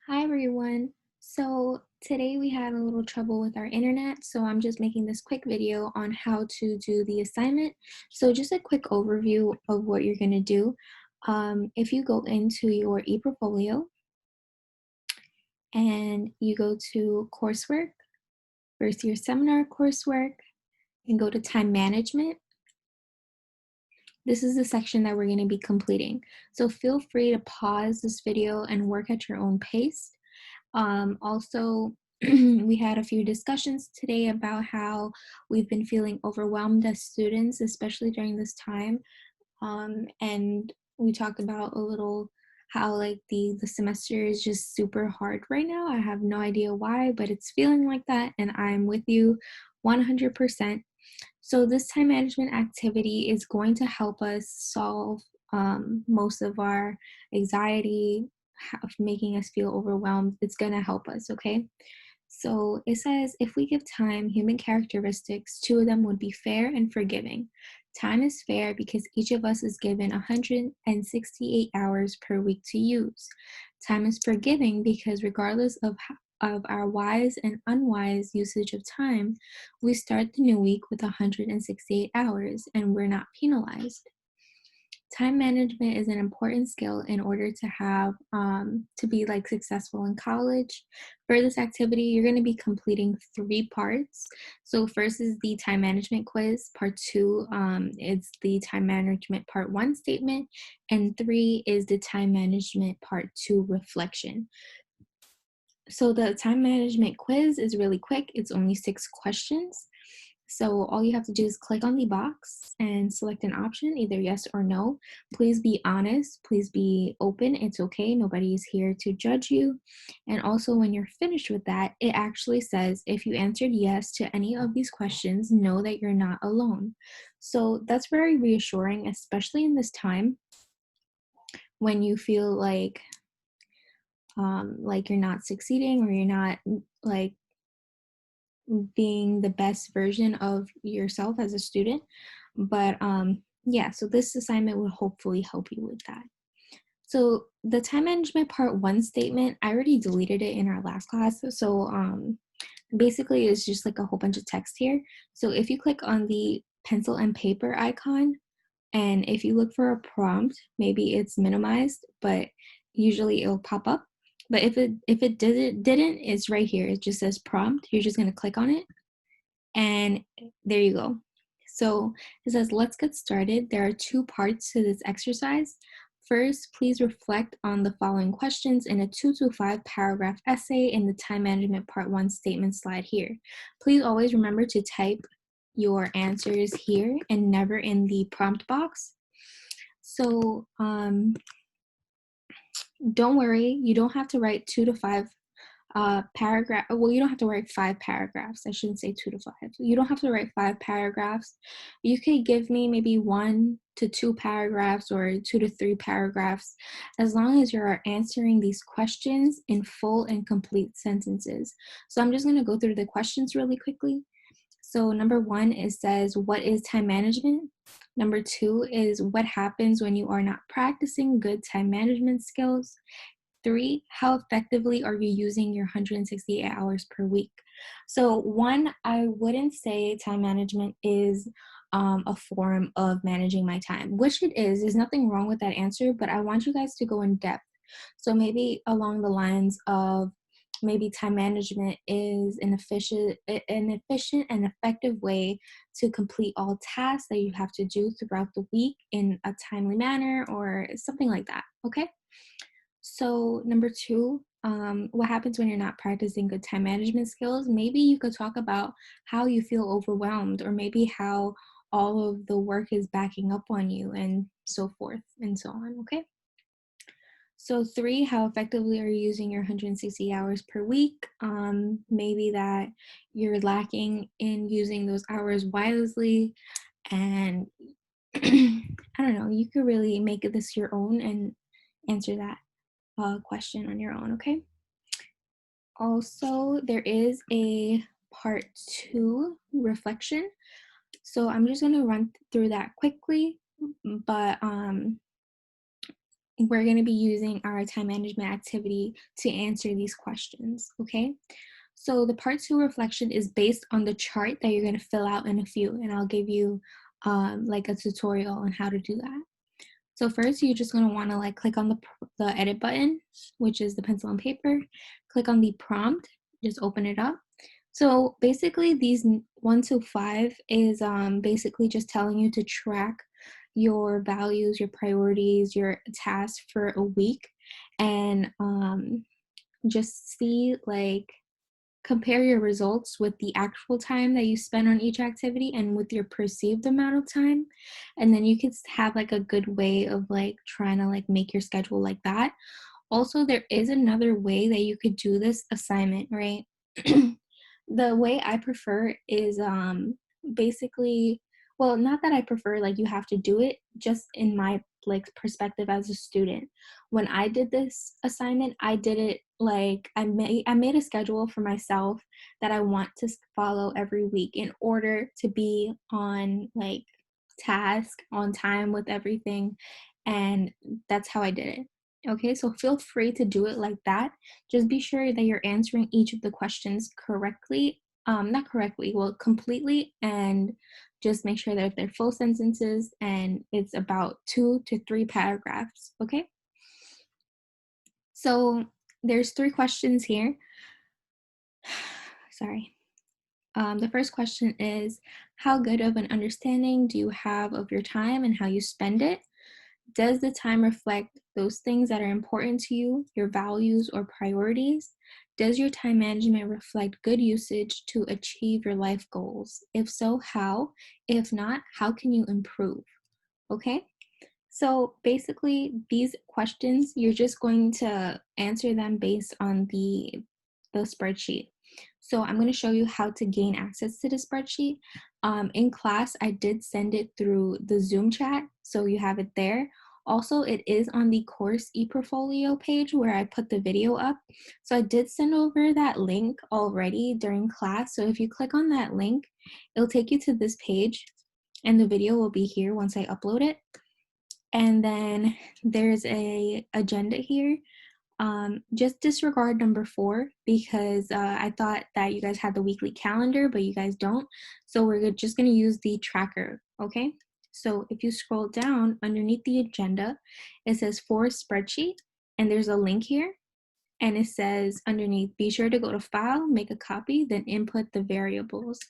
Hi everyone. So today we had a little trouble with our internet, so I'm just making this quick video on how to do the assignment. So just a quick overview of what you're going to do. If you go into your ePortfolio and you go to coursework, first year seminar coursework, and go to time management, this is the section that we're going to be completing. So feel free to pause this video and work at your own pace. Also, we had a few discussions today about how we've been feeling overwhelmed as students, especially during this time. And we talked about a little how like the semester is just super hard right now. I have no idea why, but it's feeling like that, and I'm with you 100%. So this time management activity is going to help us solve most of our anxiety, of making us feel overwhelmed. It's going to help us, okay? So it says, if we give time human characteristics, two of them would be fair and forgiving. Time is fair because each of us is given 168 hours per week to use. Time is forgiving because regardless of our wise and unwise usage of time, we start the new week with 168 hours and we're not penalized. Time management is an important skill in order to have to be like successful in college. For this activity, you're going to be completing three parts. So first is the time management quiz. Part two is the time management part one statement, and three is the time management part two reflection. So the time management quiz is really quick. It's only 6 questions. So all you have to do is click on the box and select an option, either yes or no. Please be honest. Please be open. It's okay. Nobody is here to judge you. And also, when you're finished with that, it actually says if you answered yes to any of these questions, know that you're not alone. So that's very reassuring, especially in this time when you feel like you're not succeeding or you're not like being the best version of yourself as a student. But yeah, so this assignment will hopefully help you with that. So the time management part one statement, I already deleted it in our last class. So basically it's just like a whole bunch of text here. So if you click on the pencil and paper icon, and if you look for a prompt, maybe it's minimized, but usually it'll pop up. But if it didn't, it's right here. It just says prompt. You're just gonna click on it, and there you go. So it says, let's get started. There are two parts to this exercise. First, please reflect on the following questions in a 2 to 5 paragraph essay in the time management part one statement slide here. Please always remember to type your answers here and never in the prompt box. So don't worry, you don't have to write 2 to 5 paragraph. Well, you don't have to write 5 paragraphs. I shouldn't say 2 to 5. You don't have to write 5 paragraphs. You could give me maybe 1 to 2 paragraphs or 2 to 3 paragraphs, as long as you're answering these questions in full and complete sentences. So I'm just going to go through the questions really quickly. So number 1, it says, what is time management? Number 2 is, what happens when you are not practicing good time management skills? 3, how effectively are you using your 168 hours per week? So 1, I wouldn't say time management is a form of managing my time, which it is. There's nothing wrong with that answer, but I want you guys to go in depth. So maybe along the lines of, maybe time management is an efficient and effective way to complete all tasks that you have to do throughout the week in a timely manner or something like that. Okay. So number 2, what happens when you're not practicing good time management skills? Maybe you could talk about how you feel overwhelmed, or maybe how all of the work is backing up on you, and so forth and so on. Okay. So 3, how effectively are you using your 160 hours per week? Maybe that you're lacking in using those hours wisely, and I don't know, you could really make this your own and answer that question on your own, okay? Also, there is a part 2 reflection. So I'm just going to run through that quickly, but we're going to be using our time management activity to answer these questions, okay? So the part two reflection is based on the chart that you're going to fill out in a few, and I'll give you like a tutorial on how to do that. So first, you're just going to want to like click on the edit button, which is the pencil and paper. Click on the prompt, just open it up. So basically, these 1 to 5 is basically just telling you to track your values, your priorities, your tasks for a week, and just see like compare your results with the actual time that you spend on each activity and with your perceived amount of time. And then you could have like a good way of like trying to like make your schedule like that. Also, there is another way that you could do this assignment, right? The way I prefer is basically, well, not that I prefer like you have to do it, just in my like perspective as a student. When I did this assignment, I did it like I made a schedule for myself that I want to follow every week in order to be on like task, on time with everything, and that's how I did it. Okay, so feel free to do it like that. Just be sure that you're answering each of the questions correctly, not correctly, well, completely, and just make sure that they're full sentences and it's about 2 to 3 paragraphs, okay? So there's 3 questions here. Sorry. The first question is, how good of an understanding do you have of your time and how you spend it? Does the time reflect those things that are important to you, your values or priorities? Does your time management reflect good usage to achieve your life goals? If so, how? If not, how can you improve? Okay? So basically, these questions, you're just going to answer them based on the spreadsheet. So I'm going to show you how to gain access to the spreadsheet. In class, I did send it through the Zoom chat, so you have it there. Also, it is on the course ePortfolio page where I put the video up. So I did send over that link already during class. So if you click on that link, it'll take you to this page and the video will be here once I upload it. And then there's a agenda here. Just disregard number 4 because I thought that you guys had the weekly calendar, but you guys don't. So we're just going to use the tracker, okay? So if you scroll down underneath the agenda, it says for spreadsheet, and there's a link here. And it says underneath, be sure to go to file, make a copy, then input the variables.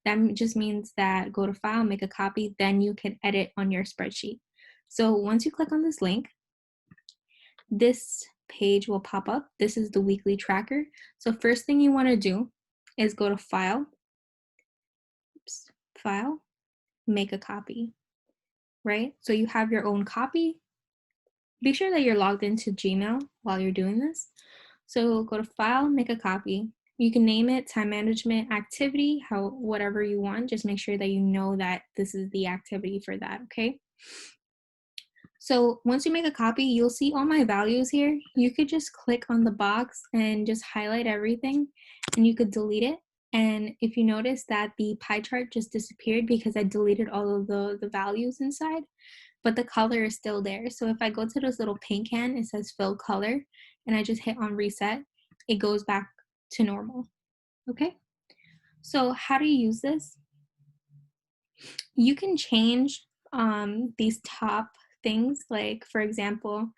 That just means that go to file, make a copy, then you can edit on your spreadsheet. So once you click on this link, this page will pop up. This is the weekly tracker. So first thing you want to do is go to file, file, make a copy, right? So you have your own copy. Be sure that you're logged into Gmail while you're doing this. So go to file, make a copy. You can name it time management activity, whatever you want. Just make sure that you know that this is the activity for that, okay? So once you make a copy, you'll see all my values here. You could just click on the box and just highlight everything and you could delete it. And if you notice that the pie chart just disappeared because I deleted all of the values inside, but the color is still there. So if I go to this little paint can, it says fill color, and I just hit on reset, it goes back to normal, okay? So how do you use this? You can change these top things, like for example,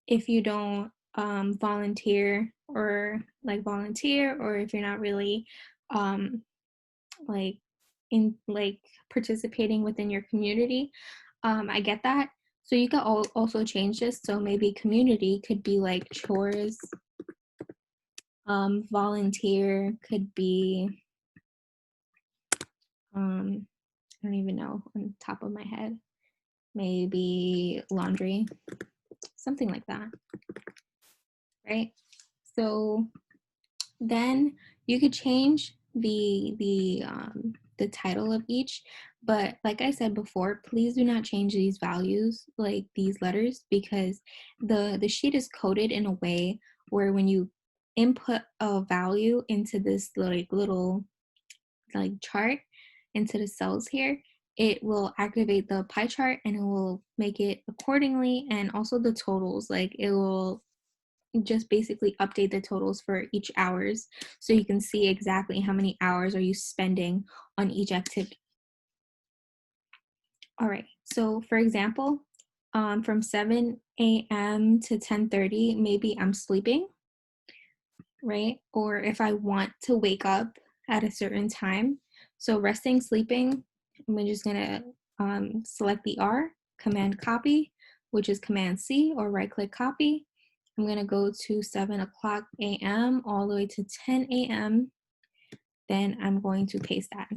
if you don't volunteer or if you're not really um, like in like participating within your community, I get that. So you could also change this. So maybe community could be like chores. Volunteer could be, I don't even know on the top of my head, maybe laundry, something like that, right? So then you could change the title of each, but like I said before, please do not change these values, like these letters, because the sheet is coded in a way where when you input a value into this little like chart into the cells here, it will activate the pie chart and it will make it accordingly, and also the totals, like it will just basically update the totals for each hours so you can see exactly how many hours are you spending on each activity. All right, so for example, from 7 a.m. to 10:30, maybe I'm sleeping, right? Or if I want to wake up at a certain time. So resting, sleeping, I'm just gonna select the R, Command Copy, which is Command C, or right click Copy. I'm gonna go to 7 o'clock a.m. all the way to 10 a.m. Then I'm going to paste that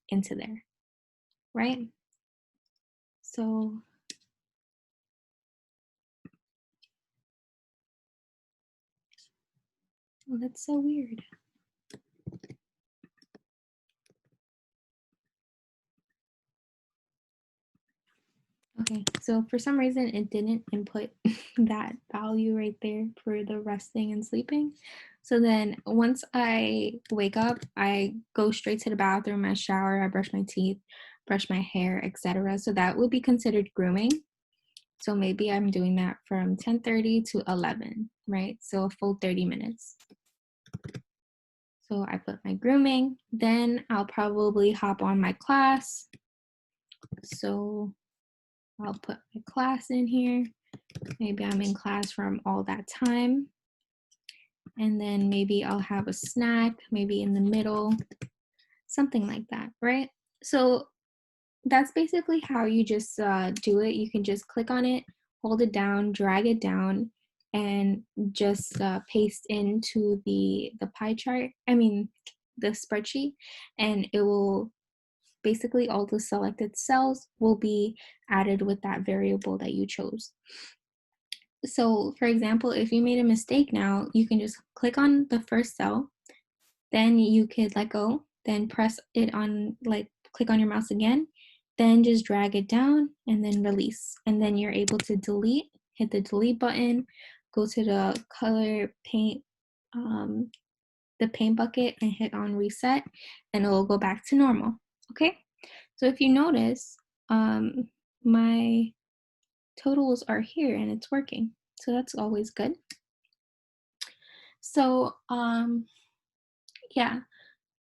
into there, right? So, oh, that's so weird. Okay, so for some reason it didn't input that value right there for the resting and sleeping. So then once I wake up, I go straight to the bathroom, I shower, I brush my teeth, brush my hair, etc. So that would be considered grooming. So maybe I'm doing that from 10:30 to 11, right? So a full 30 minutes. So I put my grooming, then I'll probably hop on my class. So I'll put my class in here. Maybe I'm in class from all that time. And then maybe I'll have a snack, maybe in the middle, something like that, right? So that's basically how you just do it. You can just click on it, hold it down, drag it down, and just paste into the pie chart. I mean, the spreadsheet, and it will basically all the selected cells will be added with that variable that you chose. So for example, if you made a mistake now, you can just click on the first cell, then you could let go, then press it on, like click on your mouse again, then just drag it down and then release. And then you're able to delete, hit the delete button, go to the color paint, the paint bucket and hit on reset, and it will go back to normal, okay? So if you notice, my totals are here and it's working. So that's always good. So yeah,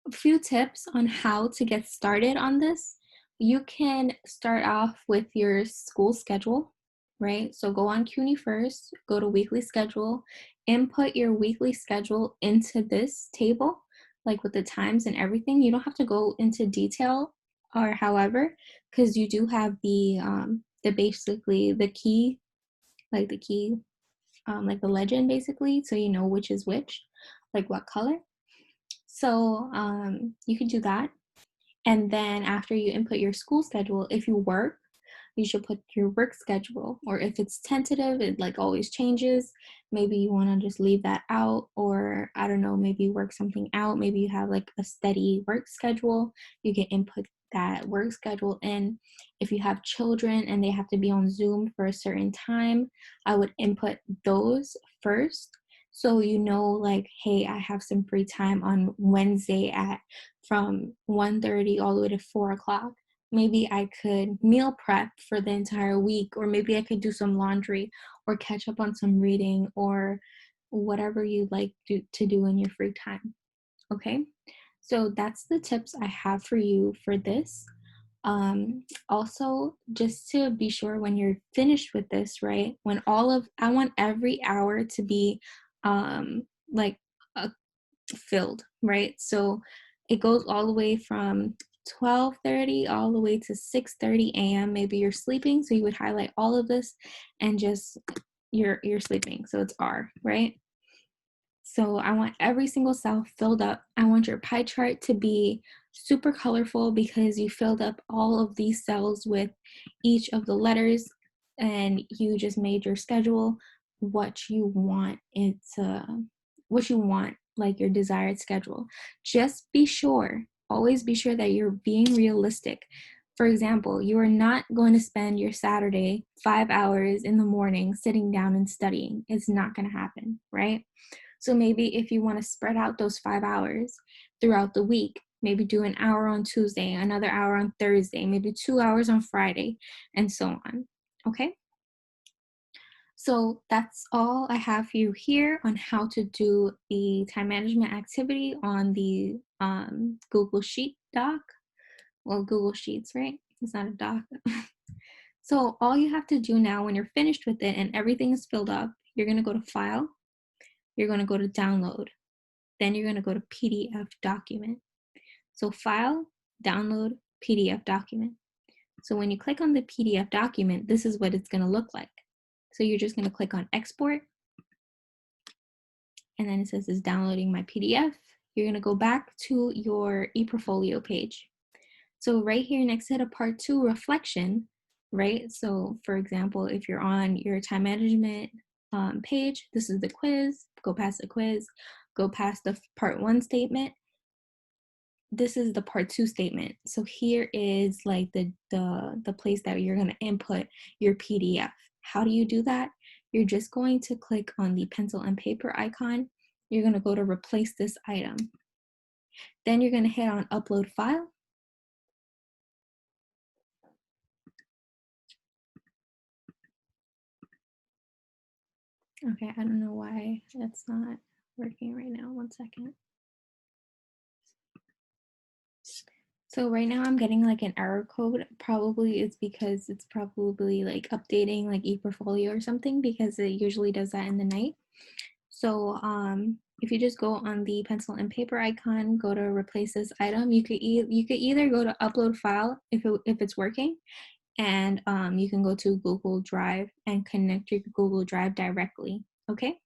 a few tips on how to get started on this. You can start off with your school schedule, right? So go on CUNY first, go to weekly schedule, input your weekly schedule into this table, like with the times and everything. You don't have to go into detail or however, because you do have the basically the key, like the key, like the legend basically, so you know which is which, like what color. So you can do that. And then after you input your school schedule, if you work, you should put your work schedule. Or if it's tentative, it like always changes. Maybe you want to just leave that out, or I don't know, maybe work something out. Maybe you have like a steady work schedule. You can input that work schedule in. If you have children and they have to be on Zoom for a certain time, I would input those first. So you know, like, hey, I have some free time on Wednesday at from 1:30 all the way to 4 o'clock. Maybe I could meal prep for the entire week, or maybe I could do some laundry or catch up on some reading or whatever you like to do in your free time. Okay, so that's the tips I have for you for this. Also, just to be sure when you're finished with this, right? I want every hour to be like a filled, right? So it goes all the way from 12:30 all the way to 6:30 a.m. Maybe you're sleeping, so you would highlight all of this and just you're sleeping. So it's R, right? So I want every single cell filled up. I want your pie chart to be super colorful because you filled up all of these cells with each of the letters and you just made your schedule what you want it to, what you want, like your desired schedule. Just be sure, always be sure that you're being realistic. For example, you are not going to spend your Saturday 5 hours in the morning sitting down and studying. It's not going to happen, right? So maybe if you want to spread out those 5 hours throughout the week, maybe do an hour on Tuesday, another hour on Thursday, maybe 2 hours on Friday, and so on. Okay? So that's all I have for you here on how to do the time management activity on the Google Sheet doc. Well, Google Sheets, right? It's not a doc. So all you have to do now when you're finished with it and everything is filled up, you're going to go to File, you're going to go to Download, then you're going to go to PDF document. So File, Download, PDF document. So when you click on the PDF document, this is what it's going to look like. So you're just going to click on Export, and then it says it's downloading my PDF. You're going to go back to your ePortfolio page. So right here next to the part 2 reflection, right? So for example, if you're on your time management page, this is the quiz, go past the quiz, go past the part 1 statement. This is the part 2 statement. So here is like the place that you're going to input your PDF. How do you do that? You're just going to click on the pencil and paper icon. You're going to go to replace this item. Then you're going to hit on upload file. Okay, I don't know why that's not working right now. One second. So right now I'm getting like an error code. Probably it's because it's probably like updating like ePortfolio or something, because it usually does that in the night. So if you just go on the pencil and paper icon, go to replace this item, you could either go to upload file if it's working, and you can go to Google Drive and connect your Google Drive directly. Okay.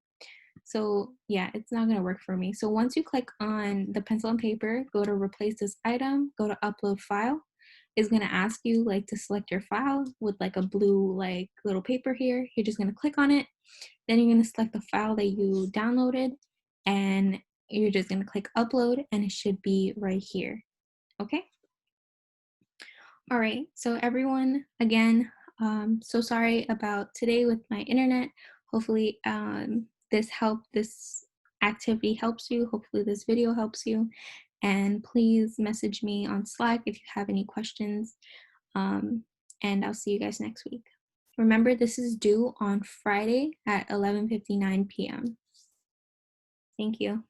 So yeah, it's not gonna work for me. So once you click on the pencil and paper, go to replace this item, go to upload file. It's gonna ask you like to select your file with like a blue like little paper here. You're just gonna click on it. Then you're gonna select the file that you downloaded, and you're just gonna click upload, and it should be right here. Okay. All right, so everyone, again, so sorry about today with my internet. Hopefully this activity helps you. Hopefully this video helps you. And please message me on Slack if you have any questions. And I'll see you guys next week. Remember, this is due on Friday at 11:59 p.m. Thank you.